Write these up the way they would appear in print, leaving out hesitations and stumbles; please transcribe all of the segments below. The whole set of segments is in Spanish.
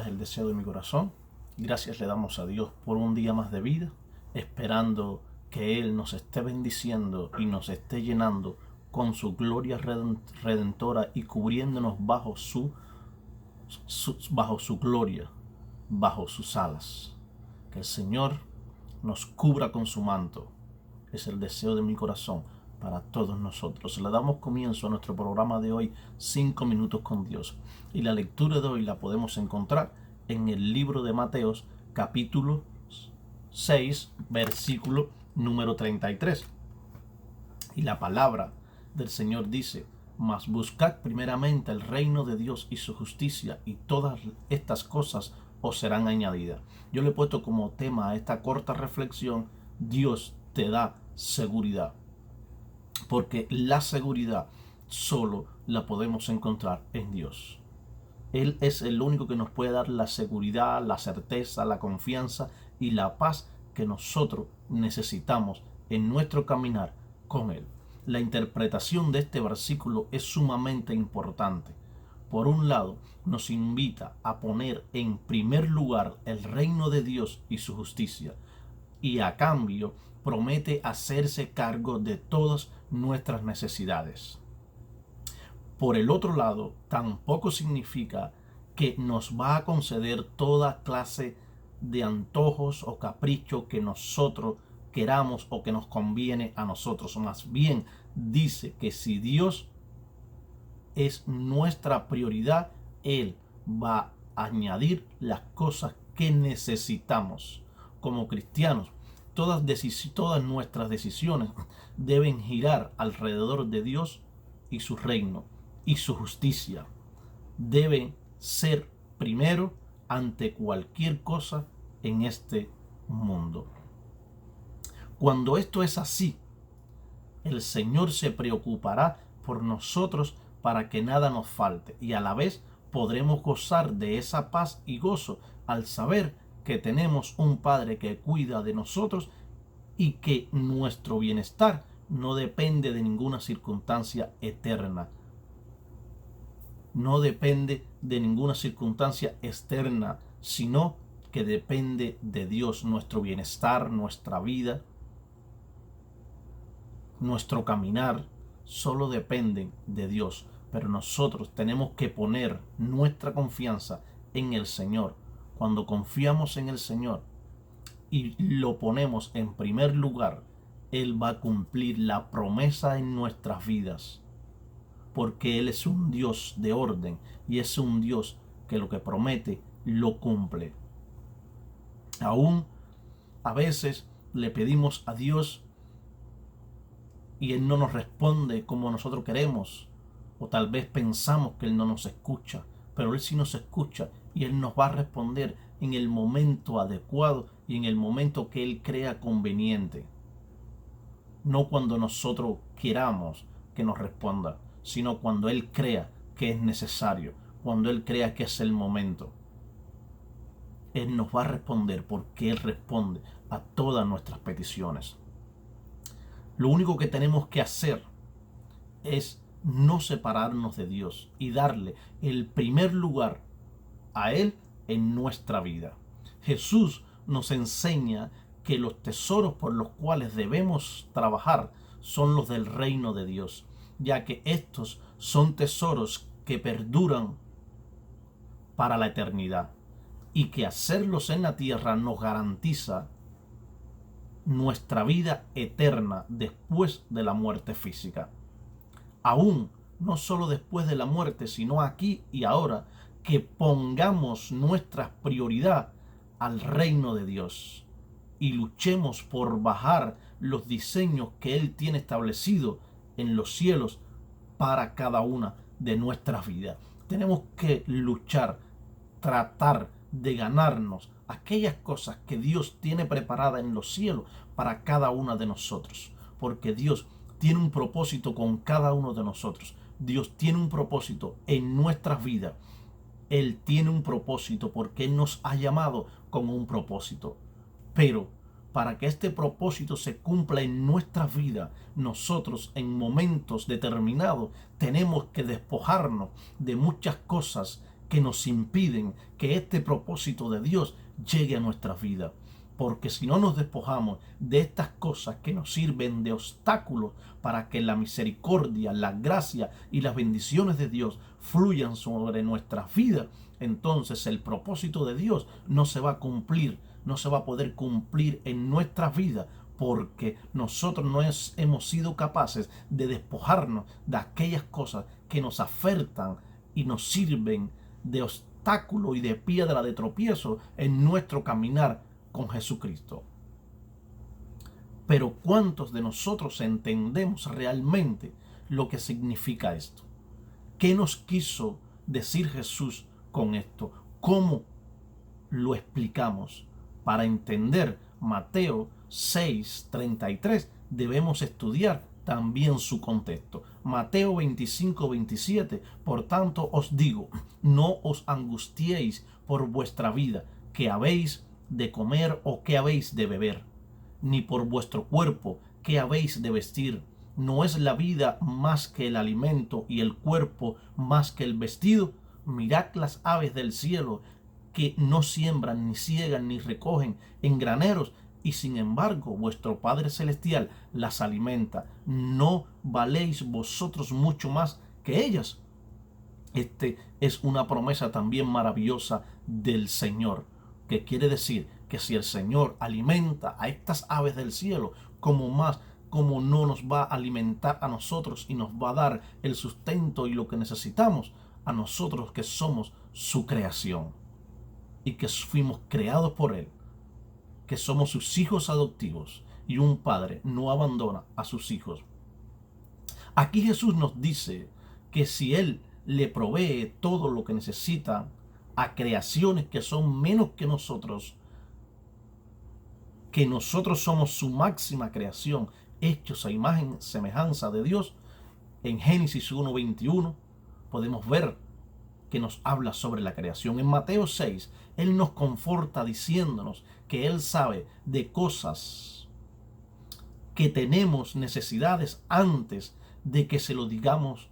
es el deseo de mi corazón. Gracias le damos a Dios por un día más de vida, esperando que Él nos esté bendiciendo y nos esté llenando con su gloria redentora y cubriéndonos bajo su gloria, bajo sus alas. Que el Señor nos cubra con su manto. Es el deseo de mi corazón para todos nosotros. Le damos comienzo a nuestro programa de hoy, 5 minutos con Dios. Y la lectura de hoy la podemos encontrar en el libro de Mateos, capítulo 6, versículo número 33. Y la palabra del Señor dice: mas buscad primeramente el reino de Dios y su justicia, y todas estas cosas os serán añadidas. Yo le he puesto como tema a esta corta reflexión: Dios te da seguridad. Porque la seguridad solo la podemos encontrar en Dios. Él es el único que nos puede dar la seguridad, la certeza, la confianza y la paz que nosotros necesitamos en nuestro caminar con Él. La interpretación de este versículo es sumamente importante. Por un lado, nos invita a poner en primer lugar el reino de Dios y su justicia, y a cambio promete hacerse cargo de todas nuestras necesidades. Por el otro lado, tampoco significa que nos va a conceder toda clase de antojos o caprichos que nosotros queramos o que nos conviene a nosotros. Más bien dice que si Dios es nuestra prioridad, Él va a añadir las cosas que necesitamos. Como cristianos, todas nuestras decisiones deben girar alrededor de Dios y su reino y su justicia. Deben ser primero ante cualquier cosa en este mundo. Cuando esto es así, el Señor se preocupará por nosotros para que nada nos falte, y a la vez podremos gozar de esa paz y gozo al saber que tenemos un Padre que cuida de nosotros y que nuestro bienestar no depende de ninguna circunstancia eterna. No depende de ninguna circunstancia externa, sino que depende de Dios. Nuestro bienestar, nuestra vida, nuestro caminar, solo dependen de Dios. Pero nosotros tenemos que poner nuestra confianza en el Señor. Cuando confiamos en el Señor y lo ponemos en primer lugar, Él va a cumplir la promesa en nuestras vidas. Porque Él es un Dios de orden y es un Dios que lo que promete lo cumple. Aún a veces le pedimos a Dios y Él no nos responde como nosotros queremos, o tal vez pensamos que Él no nos escucha, pero Él sí nos escucha y Él nos va a responder en el momento adecuado y en el momento que Él crea conveniente. No cuando nosotros queramos que nos responda, sino cuando Él crea que es necesario, cuando Él crea que es el momento. Él nos va a responder porque Él responde a todas nuestras peticiones. Lo único que tenemos que hacer es no separarnos de Dios y darle el primer lugar a Él en nuestra vida. Jesús nos enseña que los tesoros por los cuales debemos trabajar son los del reino de Dios, ya que estos son tesoros que perduran para la eternidad y que hacerlos en la tierra nos garantiza nuestra vida eterna después de la muerte física. Aún no solo después de la muerte, sino aquí y ahora, que pongamos nuestra prioridad al reino de Dios y luchemos por bajar los diseños que Él tiene establecido en los cielos para cada una de nuestras vidas. Tenemos que luchar, tratar de ganarnos aquellas cosas que Dios tiene preparadas en los cielos para cada una de nosotros, porque Dios tiene un propósito con cada uno de nosotros. Dios tiene un propósito en nuestras vidas. Él tiene un propósito porque Él nos ha llamado con un propósito. Pero para que este propósito se cumpla en nuestra vida, nosotros en momentos determinados tenemos que despojarnos de muchas cosas que nos impiden que este propósito de Dios llegue a nuestra vida. Porque si no nos despojamos de estas cosas que nos sirven de obstáculos para que la misericordia, la gracia y las bendiciones de Dios fluyan sobre nuestras vidas, entonces el propósito de Dios no se va a cumplir, no se va a poder cumplir en nuestras vidas, porque nosotros no hemos sido capaces de despojarnos de aquellas cosas que nos afectan y nos sirven de obstáculo y de piedra de tropiezo en nuestro caminar con Jesucristo. Pero ¿cuántos de nosotros entendemos realmente lo que significa esto? ¿Qué nos quiso decir Jesús con esto? ¿Cómo lo explicamos? Para entender Mateo 6:33 debemos estudiar también su contexto. Mateo 25:27, por tanto os digo, no os angustiéis por vuestra vida, que habéis de comer o qué habéis de beber, ni por vuestro cuerpo, qué habéis de vestir. ¿No es la vida más que el alimento y el cuerpo más que el vestido? Mirad las aves del cielo, que no siembran, ni ciegan, ni recogen en graneros, y sin embargo vuestro Padre Celestial las alimenta. ¿No valéis vosotros mucho más que ellas? Este es una promesa también maravillosa del Señor, que quiere decir que si el Señor alimenta a estas aves del cielo, como no nos va a alimentar a nosotros y nos va a dar el sustento y lo que necesitamos a nosotros, que somos su creación y que fuimos creados por Él, que somos sus hijos adoptivos, y un padre no abandona a sus hijos. Aquí Jesús nos dice que si Él le provee todo lo que necesita a creaciones que son menos que nosotros somos su máxima creación, hechos a imagen, semejanza de Dios. En Génesis 1:21 podemos ver que nos habla sobre la creación. En Mateo 6, Él nos conforta diciéndonos que Él sabe de cosas que tenemos necesidades antes de que se lo digamos,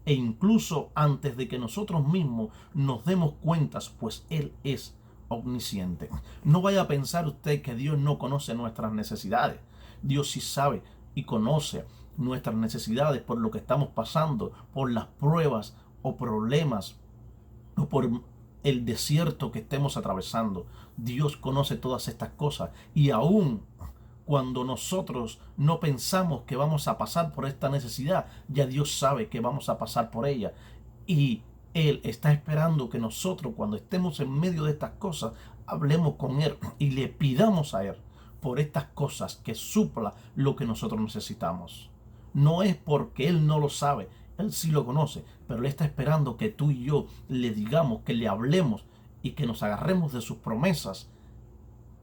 e incluso antes de que nosotros mismos nos demos cuentas, pues Él es omnisciente. No vaya a pensar usted que Dios no conoce nuestras necesidades. Dios sí sabe y conoce nuestras necesidades por lo que estamos pasando, por las pruebas o problemas, o por el desierto que estemos atravesando. Dios conoce todas estas cosas, y aún cuando nosotros no pensamos que vamos a pasar por esta necesidad, ya Dios sabe que vamos a pasar por ella, y Él está esperando que nosotros, cuando estemos en medio de estas cosas, hablemos con Él y le pidamos a Él por estas cosas, que supla lo que nosotros necesitamos. No es porque Él no lo sabe, Él sí lo conoce, pero Él está esperando que tú y yo le digamos, que le hablemos y que nos agarremos de sus promesas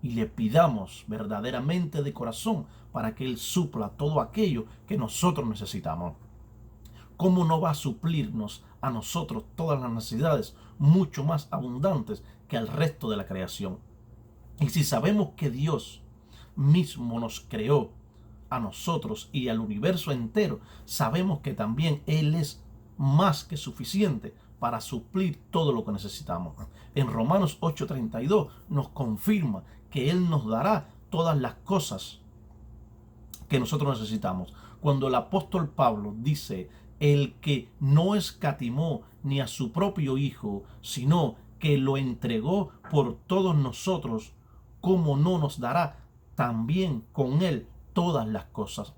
y le pidamos verdaderamente de corazón para que Él supla todo aquello que nosotros necesitamos. ¿Cómo no va a suplirnos a nosotros todas las necesidades mucho más abundantes que al resto de la creación? Y si sabemos que Dios mismo nos creó a nosotros y al universo entero, sabemos que también Él es más que suficiente para suplir todo lo que necesitamos. En Romanos 8:32 nos confirma que Él nos dará todas las cosas que nosotros necesitamos. Cuando el apóstol Pablo dice: el que no escatimó ni a su propio Hijo, sino que lo entregó por todos nosotros, ¿cómo no nos dará también con Él todas las cosas?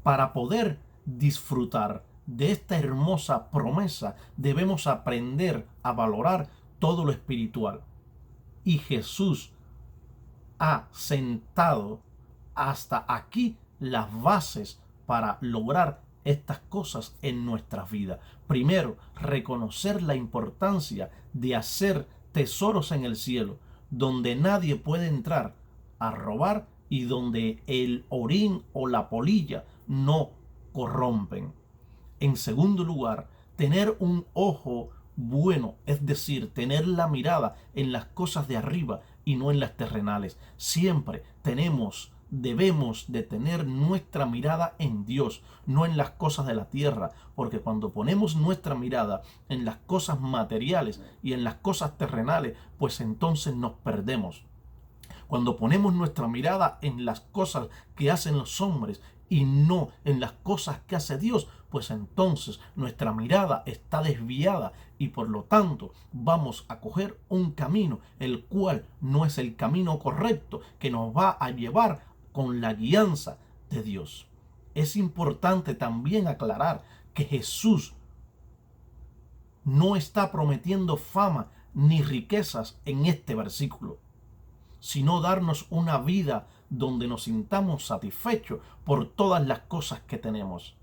Para poder disfrutar de esta hermosa promesa, debemos aprender a valorar todo lo espiritual. Y Jesús ha sentado hasta aquí las bases para lograr estas cosas en nuestras vidas. Primero, reconocer la importancia de hacer tesoros en el cielo, donde nadie puede entrar a robar y donde el orín o la polilla no corrompen. En segundo lugar, tener un ojo bueno, es decir, tener la mirada en las cosas de arriba y no en las terrenales. Siempre tenemos debemos de tener nuestra mirada en Dios, no en las cosas de la tierra, porque cuando ponemos nuestra mirada en las cosas materiales y en las cosas terrenales, pues entonces nos perdemos. Cuando ponemos nuestra mirada en las cosas que hacen los hombres y no en las cosas que hace Dios, pues entonces nuestra mirada está desviada y por lo tanto vamos a coger un camino el cual no es el camino correcto que nos va a llevar con la guianza de Dios. Es importante también aclarar que Jesús no está prometiendo fama ni riquezas en este versículo, sino darnos una vida donde nos sintamos satisfechos por todas las cosas que tenemos.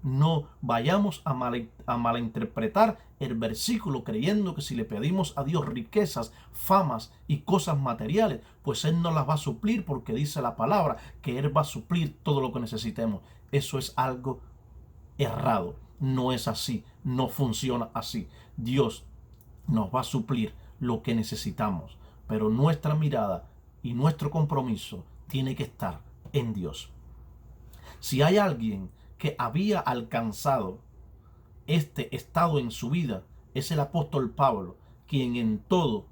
No vayamos a malinterpretar el versículo creyendo que si le pedimos a Dios riquezas, famas y cosas materiales, pues Él nos las va a suplir, porque dice la palabra que Él va a suplir todo lo que necesitemos. Eso es algo errado. No es así, no funciona así. Dios nos va a suplir lo que necesitamos, pero nuestra mirada y nuestro compromiso tiene que estar en Dios. Si hay alguien que había alcanzado este estado en su vida, es el apóstol Pablo, quien en todo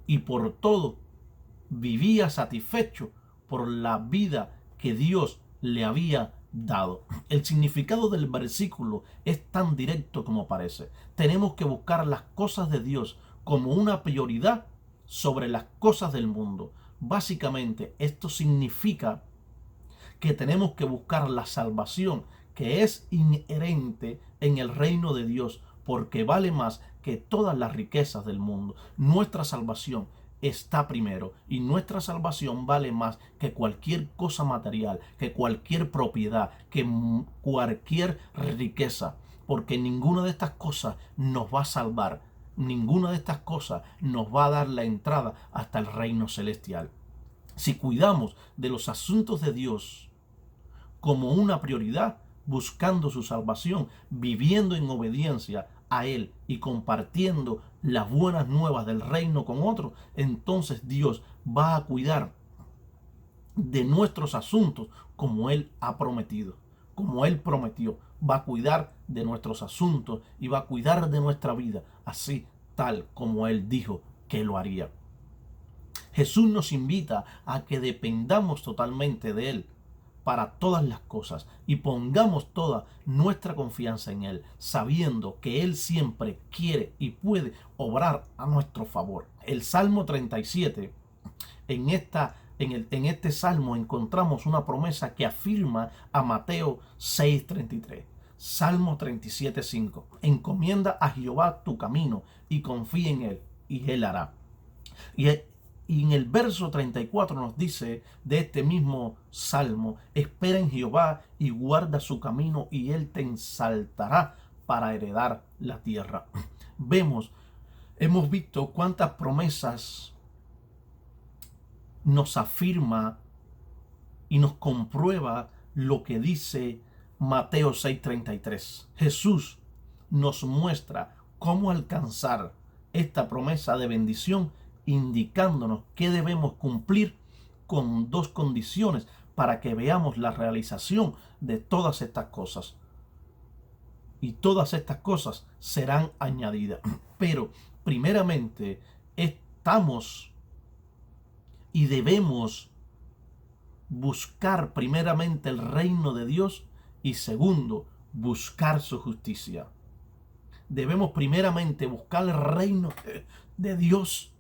y por todo vivía satisfecho por la vida que Dios le había dado. El significado del versículo es tan directo como parece. Tenemos que buscar las cosas de Dios como una prioridad sobre las cosas del mundo. Básicamente, esto significa que tenemos que buscar la salvación que es inherente en el reino de Dios, porque vale más que todas las riquezas del mundo. Nuestra salvación está primero y nuestra salvación vale más que cualquier cosa material, que cualquier propiedad, que cualquier riqueza, porque ninguna de estas cosas nos va a salvar, ninguna de estas cosas nos va a dar la entrada hasta el reino celestial. Si cuidamos de los asuntos de Dios como una prioridad, buscando su salvación, viviendo en obediencia a Él y compartiendo las buenas nuevas del reino con otros, entonces Dios va a cuidar de nuestros asuntos como Él ha prometido. Como Él prometió, va a cuidar de nuestros asuntos y va a cuidar de nuestra vida, así tal como Él dijo que lo haría. Jesús nos invita a que dependamos totalmente de Él para todas las cosas y pongamos toda nuestra confianza en Él, sabiendo que Él siempre quiere y puede obrar a nuestro favor. El Salmo 37, en este salmo encontramos una promesa que afirma a Mateo 6:33. Salmo 37:5. Encomienda a Jehová tu camino y confía en Él y Él hará. Y en el verso 34 nos dice de este mismo salmo: espera en Jehová y guarda su camino y Él te ensalzará para heredar la tierra. Hemos visto cuántas promesas nos afirma y nos comprueba lo que dice Mateo 6:33. Jesús nos muestra cómo alcanzar esta promesa de bendición, indicándonos que debemos cumplir con dos condiciones para que veamos la realización de todas estas cosas. Y todas estas cosas serán añadidas. Pero primeramente estamos y debemos buscar primeramente el reino de Dios y segundo, buscar su justicia. Debemos primeramente buscar el reino de Dios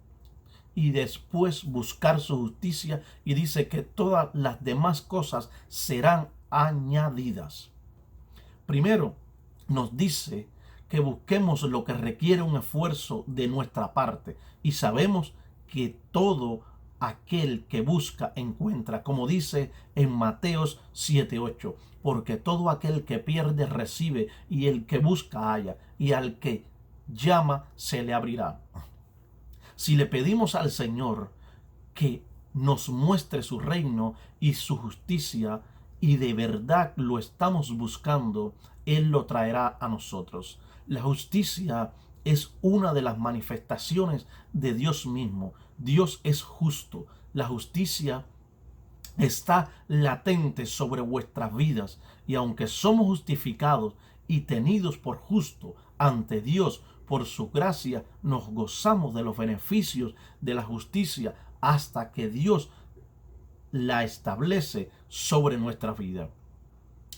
y después buscar su justicia, y dice que todas las demás cosas serán añadidas. Primero nos dice que busquemos lo que requiere un esfuerzo de nuestra parte, y sabemos que todo aquel que busca encuentra, como dice en Mateos 7:8, porque todo aquel que pierde recibe, y el que busca halla, y al que llama se le abrirá. Si le pedimos al Señor que nos muestre su reino y su justicia, y de verdad lo estamos buscando, Él lo traerá a nosotros. La justicia es una de las manifestaciones de Dios mismo. Dios es justo. La justicia está latente sobre vuestras vidas, y aunque somos justificados y tenidos por justo ante Dios por su gracia, nos gozamos de los beneficios de la justicia hasta que Dios la establece sobre nuestra vida.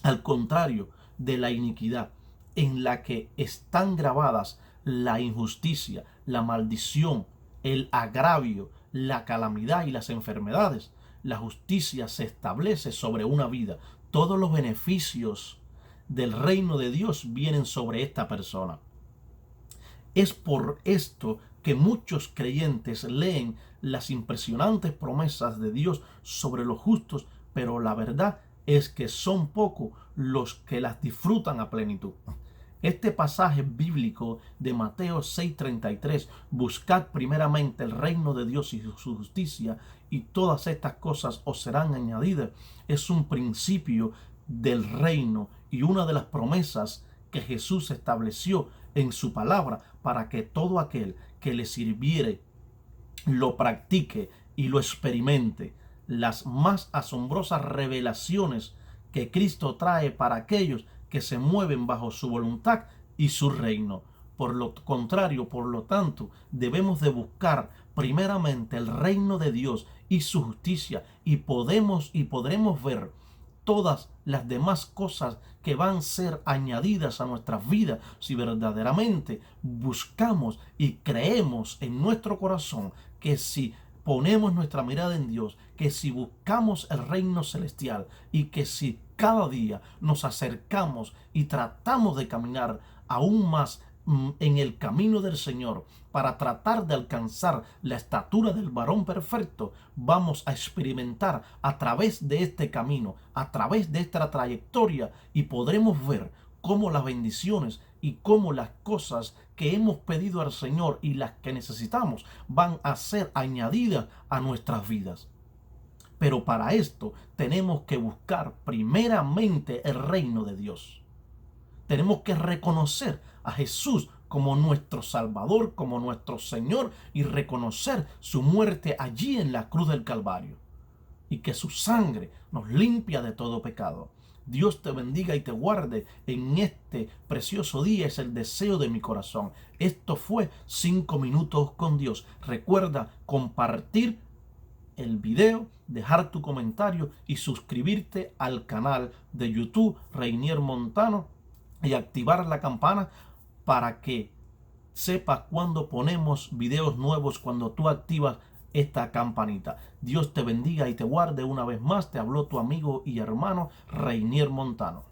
Al contrario de la iniquidad, en la que están grabadas la injusticia, la maldición, el agravio, la calamidad y las enfermedades, la justicia se establece sobre una vida. Todos los beneficios del reino de Dios vienen sobre esta persona. Es por esto que muchos creyentes leen las impresionantes promesas de Dios sobre los justos, pero la verdad es que son pocos los que las disfrutan a plenitud. Este pasaje bíblico de Mateo 6:33, buscad primeramente el reino de Dios y su justicia, y todas estas cosas os serán añadidas, es un principio del reino y una de las promesas que Jesús estableció en su palabra para que todo aquel que le sirviere lo practique y lo experimente. Las más asombrosas revelaciones que Cristo trae para aquellos que se mueven bajo su voluntad y su reino. Por lo contrario, por lo tanto, debemos de buscar primeramente el reino de Dios y su justicia, y podremos ver todas las demás cosas que van a ser añadidas a nuestras vidas si verdaderamente buscamos y creemos en nuestro corazón que si ponemos nuestra mirada en Dios, que si buscamos el reino celestial y que si cada día nos acercamos y tratamos de caminar aún más en el camino del Señor para tratar de alcanzar la estatura del varón perfecto, vamos a experimentar a través de este camino, a través de esta trayectoria, y podremos ver cómo las bendiciones y cómo las cosas que hemos pedido al Señor y las que necesitamos van a ser añadidas a nuestras vidas. Pero para esto tenemos que buscar primeramente el reino de Dios. Tenemos que reconocer a Jesús como nuestro Salvador, como nuestro Señor, y reconocer su muerte allí en la cruz del Calvario, y que su sangre nos limpia de todo pecado. Dios te bendiga y te guarde en este precioso día, es el deseo de mi corazón. Esto fue 5 minutos con Dios. Recuerda compartir el video, dejar tu comentario y suscribirte al canal de YouTube Reinier Montano y activar la campana para que sepas cuando ponemos videos nuevos, cuando tú activas esta campanita. Dios te bendiga y te guarde. Una vez más te habló tu amigo y hermano Reinier Montano.